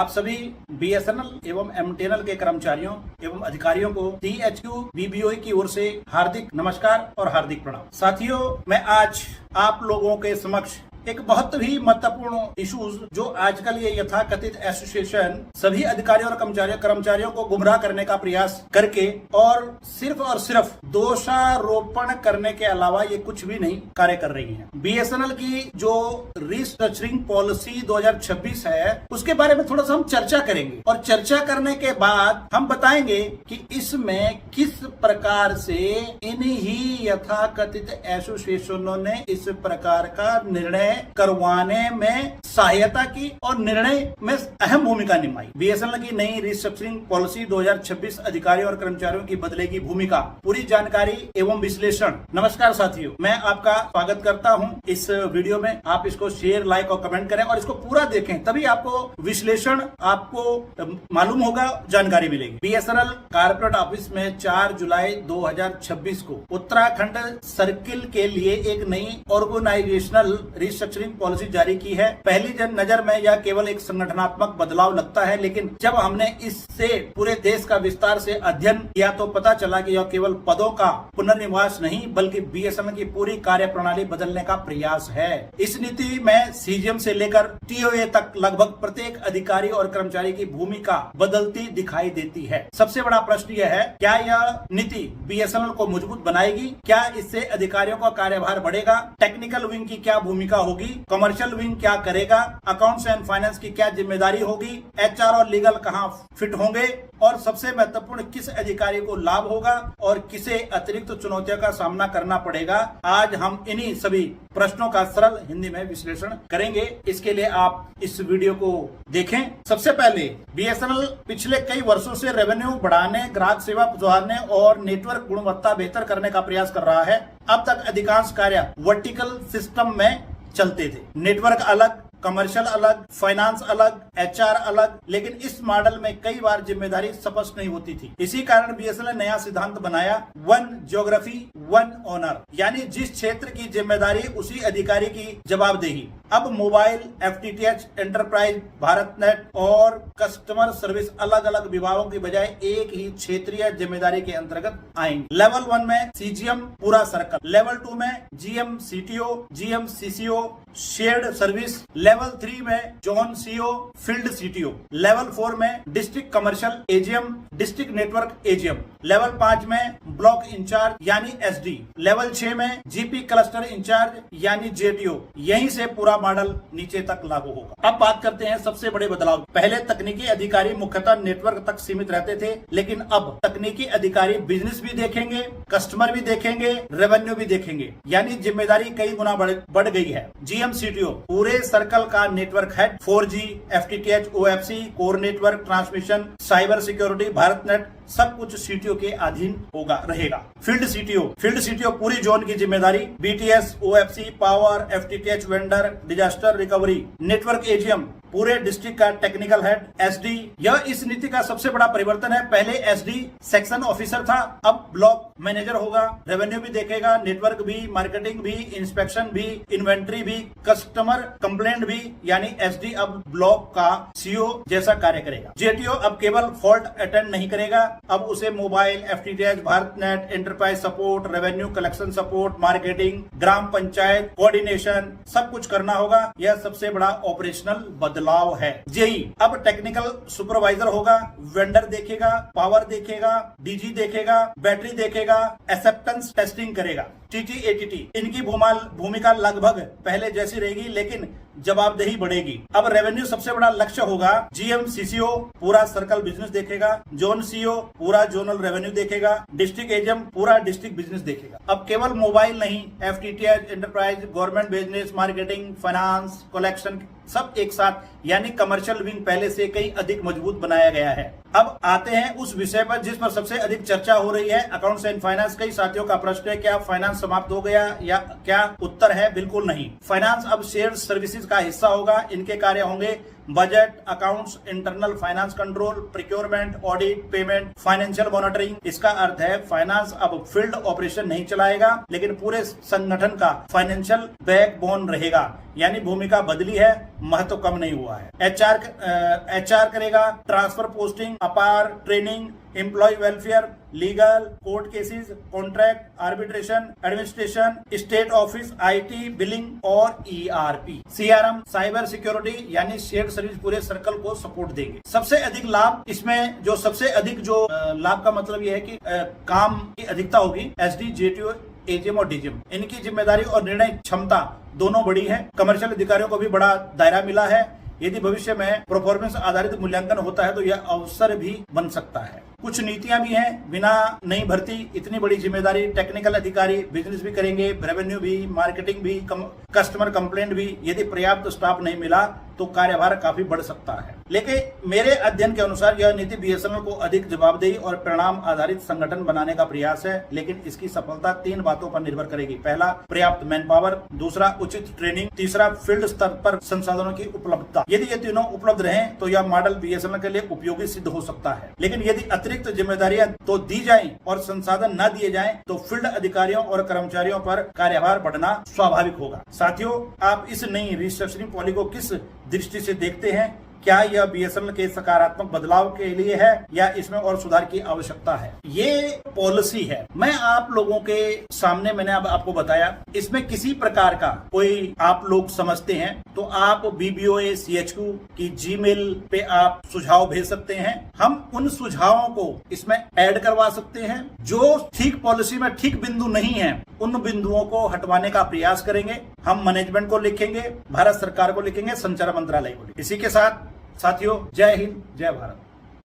आप सभी बीएसएनएल एवं एमटीएनएल के कर्मचारियों एवं अधिकारियों को टीएचक्यू बीबीओई की ओर से हार्दिक नमस्कार और हार्दिक प्रणाम। साथियों, मैं आज आप लोगों के समक्ष एक बहुत ही महत्वपूर्ण इश्यूज जो आजकल ये यथाकथित एसोसिएशन सभी अधिकारियों और कर्मचारियों को गुमराह करने का प्रयास करके और सिर्फ दोषारोपण करने के अलावा ये कुछ भी नहीं कार्य कर रही है। बीएसएनएल की जो रिस्ट्रक्चरिंग पॉलिसी 2026 है उसके बारे में थोड़ा सा हम चर्चा करेंगे और चर्चा करने के बाद हम बताएंगे कि इसमें किस प्रकार से इन्हीं यथाकथित एसोसिएशनों ने इस प्रकार का निर्णय करवाने में सहायता की और निर्णय में अहम भूमिका निभाई। बीएसएनएल की नई रिस्ट्रक्चरिंग पॉलिसी 2026 अधिकारियों और कर्मचारियों की बदलेगी भूमिका, पूरी जानकारी एवं विश्लेषण। नमस्कार साथियों, मैं आपका स्वागत करता हूं इस वीडियो में। आप इसको शेयर, लाइक और कमेंट करें और इसको पूरा देखें, तभी आपको विश्लेषण आपको मालूम होगा, जानकारी मिलेगी। बीएसएनएल कॉर्पोरेट ऑफिस में 4 जुलाई 2026 को उत्तराखंड सर्किल के लिए एक नई ऑर्गेनाइजेशनल रिस्ट्रक्चरिंग पॉलिसी जारी की है। पहली नजर में यह केवल एक संगठनात्मक बदलाव लगता है, लेकिन जब हमने इससे पूरे देश का विस्तार से अध्ययन किया तो पता चला कि यह केवल पदों का पुनर्निवास नहीं बल्कि बीएसएनएल की पूरी कार्य प्रणाली बदलने का प्रयास है। इस नीति में सीजीएम से लेकर टीओए तक लगभग प्रत्येक अधिकारी और कर्मचारी की भूमिका बदलती दिखाई देती है। सबसे बड़ा प्रश्न यह है, क्या यह नीति बीएसएनएल को मजबूत बनाएगी? क्या इससे अधिकारियों का कार्यभार बढ़ेगा? टेक्निकल विंग की क्या भूमिका होगी? कमर्शियल विंग क्या करेगा? अकाउंट्स एंड फाइनेंस की क्या जिम्मेदारी होगी? एचआर और लीगल कहां फिट होंगे? और सबसे महत्वपूर्ण, किस अधिकारी को लाभ होगा और किसे अतिरिक्त चुनौतियों का सामना करना पड़ेगा? आज हम इन्हीं सभी प्रश्नों का सरल हिंदी में विश्लेषण करेंगे। इसके लिए आप इस वीडियो को देखें। सबसे पहले, बीएसएनएल पिछले कई वर्षों से रेवेन्यू बढ़ाने, ग्राहक सेवा सुधारने और नेटवर्क गुणवत्ता बेहतर करने का प्रयास कर रहा है। अब तक अधिकांश कार्य वर्टिकल सिस्टम में चलते थे, नेटवर्क अलग, कमर्शियल अलग, फाइनेंस अलग, एचआर अलग, लेकिन इस मॉडल में कई बार जिम्मेदारी स्पष्ट नहीं होती थी। इसी कारण बीएसएनएल ने नया सिद्धांत बनाया, वन ज्योग्राफी वन ओनर, यानी जिस क्षेत्र की जिम्मेदारी उसी अधिकारी की जवाबदेही। अब mobile, FTTH, enterprise, Bharat net और कस्टमर सर्विस अलग अलग विभागों की बजाय एक ही क्षेत्रीय जिम्मेदारी के अंतर्गत आएंगे। लेवल 1 में सीजीएम पूरा सर्कल, लेवल 2 में GM CTO, GM CCO shared service, level 3 में zone CO, field CTO, level 4 में district commercial AGM, district network AGM, level 5 में ब्लॉक इंचार्ज यानी एसडी, लेवल 6 में जीपी क्लस्टर इंचार्ज यानी जेटीओ। यहीं से पूरा मॉडल नीचे तक लागू होगा। अब बात करते हैं सबसे बड़े बदलाव। पहले तकनीकी अधिकारी मुख्यतः नेटवर्क तक सीमित रहते थे, लेकिन अब तकनीकी अधिकारी बिजनेस भी देखेंगे, कस्टमर भी देखेंगे, रेवेन्यू भी देखेंगे, यानी जिम्मेदारी कई गुना बढ़ गई है। जीएम सीटीओ पूरे सर्कल का network head, 4G, FTTH, OFC, core network, transmission, cyber security, Bharat net, सब कुछ सीटीओ के अधीन रहेगा। फील्ड सीटीओ पूरी जोन की जिम्मेदारी, BTS, OFC, power, FTTH, vendor, disaster recovery, network AGM पूरे डिस्ट्रिक्ट का टेक्निकल हेड, एसडी। यह इस नीति का सबसे बड़ा परिवर्तन है। पहले एसडी सेक्शन ऑफिसर था, अब ब्लॉक मैनेजर होगा, रेवेन्यू भी देखेगा, नेटवर्क भी, मार्केटिंग भी, इंस्पेक्शन भी, इन्वेंट्री भी, कस्टमर कंप्लेंट भी, यानी एसडी अब ब्लॉक का सीओ जैसा कार्य करेगा। जेटीओ अब केवल फॉल्ट अटेंड नहीं करेगा, अब उसे mobile, FTTH, Bharat net, enterprise support, revenue collection support, marketing, gram panchayat coordination सब कुछ करना होगा। यह सबसे बड़ा ऑपरेशनल बदलाव है। जेई अब टेक्निकल सुपरवाइजर होगा, वेंडर देखेगा, पावर देखेगा, डीजी देखेगा, बैटरी देखेगा, एक्सेप्टेंस टेस्टिंग करेगा। टीटी एटीटी इनकी भूमिका लगभग पहले जैसी रहेगी, लेकिन जवाबदेही बढ़ेगी। अब रेवेन्यू सबसे बड़ा लक्ष्य होगा। जीएम सीसीओ पूरा सर्कल बिजनेस देखेगा, जोन सीओ पूरा जोनल रेवेन्यू देखेगा, डिस्ट्रिक्ट एजीएम पूरा डिस्ट्रिक्ट बिजनेस देखेगा। अब केवल मोबाइल नहीं, FTTH, enterprise, government business, marketing, finance, collection सब एक साथ, यानी कमर्शियल विंग पहले से कई अधिक मजबूत बनाया गया है। अब आते हैं उस विषय पर जिस पर सबसे अधिक चर्चा हो रही है, अकाउंट्स एंड फाइनेंस। कई साथियों का प्रश्न है, क्या फाइनेंस समाप्त हो गया या क्या? उत्तर है बिल्कुल नहीं। फाइनेंस अब शेयर सर्विसेज का हिस्सा होगा। इनके कार्य होंगे budget, accounts, internal finance control, procurement, audit, payment, financial monitoring. इसका अर्थ है फाइनेंस अब फील्ड ऑपरेशन नहीं चलाएगा, लेकिन पूरे संगठन का फाइनेंशियल बैकबोन रहेगा। यानी भूमिका बदली है, महत्व कम नहीं हुआ है। एचआर करेगा transfer, posting, APAR, training, employ welfare, legal, court cases, contract, arbitration, administration, state office, IT, billing और ईआरपी, सीआरएम, साइबर सिक्योरिटी यानी शेयर्ड सर्विस पूरे सर्कल को सपोर्ट देंगे। सबसे अधिक लाभ इसमें सबसे अधिक लाभ का मतलब यह है कि काम की अधिकता होगी। एसडी, जेटीओ, एजीएम और डीजीएम, इनकी जिम्मेदारी और निर्णय क्षमता दोनों बड़ी है। कमर्शियल अधिकारियों को भी बड़ा दायरा मिला है। यदि भविष्य में परफॉर्मेंस आधारित मूल्यांकन होता है तो यह अवसर भी बन सकता है। कुछ नीतियां भी हैं, बिना नई भर्ती इतनी बड़ी जिम्मेदारी, टेक्निकल अधिकारी बिजनेस भी करेंगे, रेवेन्यू भी, मार्केटिंग भी, कस्टमर कंप्लेंट भी। यदि पर्याप्त स्टाफ नहीं मिला तो कार्यभार काफी बढ़ सकता है। लेकिन मेरे अध्ययन के अनुसार यह नीति बीएसएनएल को अधिक जवाबदेही और परिणाम आधारित संगठन बनाने का प्रयास है। लेकिन इसकी सफलता 3 बातों पर निर्भर करेगी। पहला, पर्याप्त मैन पावर, दूसरा, उचित ट्रेनिंग, तीसरा, फील्ड स्तर पर संसाधनों की उपलब्धता। यदि ये तीनों उपलब्ध रहें तो यह मॉडल बीएसएनएल के लिए उपयोगी सिद्ध हो सकता है। लेकिन यदि अतिरिक्त जिम्मेदारियां तो दी जाएं और संसाधन न दिए जाएं तो फील्ड अधिकारियों और कर्मचारियों पर कार्यभार बढ़ना स्वाभाविक होगा। साथियों, आप इस नई रिस्ट्रक्चरिंग पॉलिसी को किस दृष्टि से देखते हैं? क्या यह बीएसएनएल के सकारात्मक बदलाव के लिए है या इसमें और सुधार की आवश्यकता है? ये पॉलिसी है, मैं आप लोगों के सामने मैंने अब आपको बताया। इसमें किसी प्रकार का कोई आप लोग समझते हैं तो आप BBOA CHQ की जीमेल पे आप सुझाव भेज सकते हैं। हम उन सुझावों को इसमें ऐड करवा सकते हैं। जो ठीक पॉलिसी में ठीक बिंदु नहीं है उन बिंदुओं को हटवाने का प्रयास करेंगे। हम मैनेजमेंट को लिखेंगे, भारत सरकार को लिखेंगे, संचार मंत्रालय को लिखेंगे। इसी के साथ साथियों, जय हिंद, जय भारत।